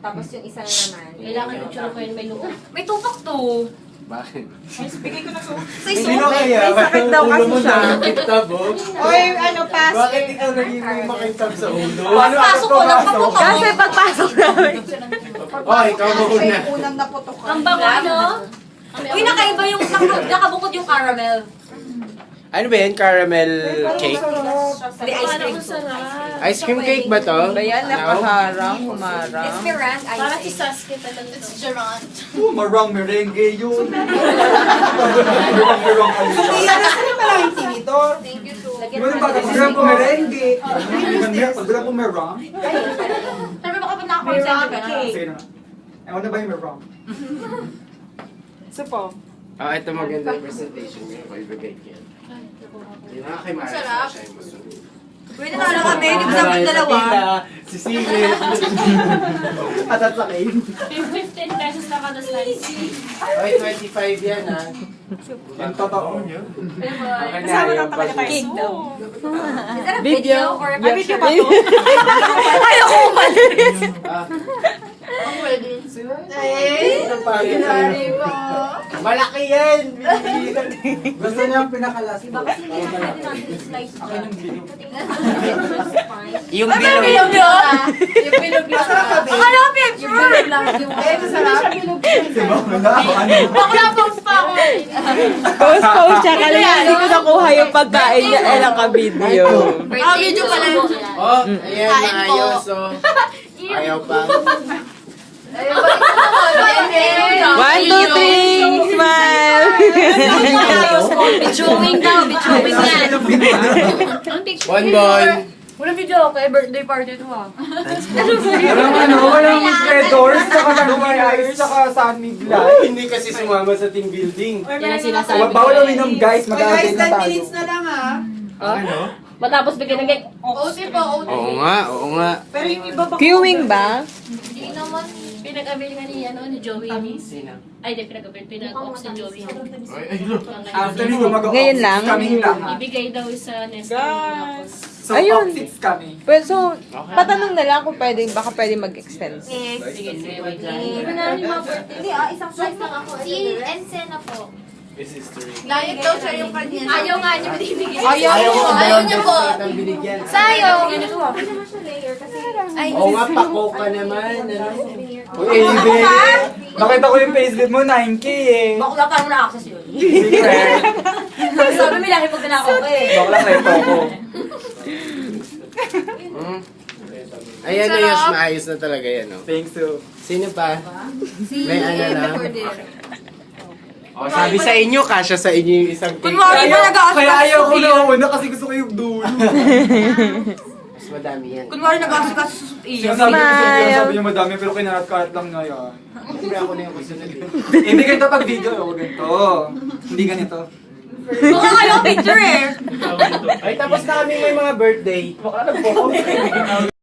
Tapos yung isa na naman. Kailangan yung tsura ko yun may loob. May tutok to. Bakit? Bigay ko na to. Sa Hindi na kaya. May sakit daw Ulo kasi mo siya. nakitab, oh. Oy, ano, pass. Bakit ikaw naging makitab sa ulo? Pasok ko lang paputok. Kasi pagpasok namin. Oh, ikaw muna. Unang naputokan. Ang bango, no? Uy, nakaiba yung nakabukod yung caramel. Ano ba yan? Caramel cake? Hindi, ice Parang cream ang to. sarap. Ice cream cake ba to? Bayan, nakaharang, It's humarang. Miran ice Parang si cream. Sasuke talaga to. Oh, marang merengue yun. Marang Iyan na sila maraming tinidor. Thank you to. Di ba yung bata, pagbilang po merengue. Pagbilang po merang. Sabi mo kapag nakakonsentrate ka na. Sige na. Ewan na ba yung merang? Isa po. Ah, ito maganda yung presentation niya. Ako ibigay ko yan. Yun na kay Maris. Sarap. Siya yung masunog. Uy, nanalo kami. Hindi ko sabi dalawa. Si Silvia. At atsakin. 15 pesos na kada slice. Ay, 25 yan ha. Yung totoo. Okay na, Kasama ayaw lang talaga pa. tayo. Is that a Video. video or a Video pa to? Ayoko umalis. Ah, Ay, ang pangit sa'yo. Malaki yan! Binibilan. Gusto niya ang pinakalas. Kasi hindi na pwede natin slice pa. Yung Ay, bilog. may bilog yun? Yung bilog yun. Akala ko picture. Yung bilog lang. Eh, masarap. Diba? Wala ako ano. Bakla post pa ako. Post siya. Kanina hindi ko nakuha yung pagkain niya. Eh, naka-video. Video pala yun. Oh, ayan, maayos oh. Ayaw pa. One, two, three. Smile. Bichowing daw, bichowing yan. Ang picture Bonbon. Walang video ako eh, birthday party to ah. Walang ano, walang red doors, tsaka may ayos, tsaka sunny glass. Hindi kasi sumama sa team building. Yan ang sinasabi ko. Bawal uminom guys, mag-aagay na tayo. na lang ha. Ano? Matapos bigyan ng cake. OT po, OT. Oo nga, oo nga. Pero yung iba ba? Queuing ba? Hindi naman. Pinag-avail nga ni Joey. Sino? Ay, di pinag-avail. Pinag-ox ni Joey. Ay, look. After nito mag-off Ngayon lang? Coming lang. Ibigay daw sa Nestle. Guys. So, Ayun. outfits kami. Well, so, patanong na lang kung pwede, baka pwede mag-extend. Yes. Sige, sige. Wait lang. Hindi na yung mga birthday. Hindi ah, isang slice lang ako. Si Ensena po. This is three. Diet daw siya yung kanya. Ayaw nga niya binibigyan. Ayaw ko Ayaw niya po. ng binigyan. Sayang. Hindi naman siya layer kasi. Ay, Oo nga, pako ka naman. Ano? Uy, Ebe! Nakita ko yung payslip mo, 9K eh. Bakla pa mo na-access yun. Secret. Sabi mo lang pag nanakaw ko eh. Bakla reto ko. Hmm? Ayan na Yosh, maayos na talaga yan. Oh. Thanks you. Sino pa? May ano na? Before dinner. Oh, sabi sa inyo, kasya sa inyo yung isang cake. Kunwari ba nag-aasikaso Kaya ayaw ko sa na una kasi gusto ko yung dulo. Mas madami yan. Kunwari nag-aasikaso sa iyo. Sinasabi niyo madami pero kinarat-karat lang na yan. Siyempre ako na yung kasunod. Hindi ganito pag video, o ganito. Hindi ganito. Mukha kayo picture eh. Ay, tapos na kami may mga birthday. Baka nagpo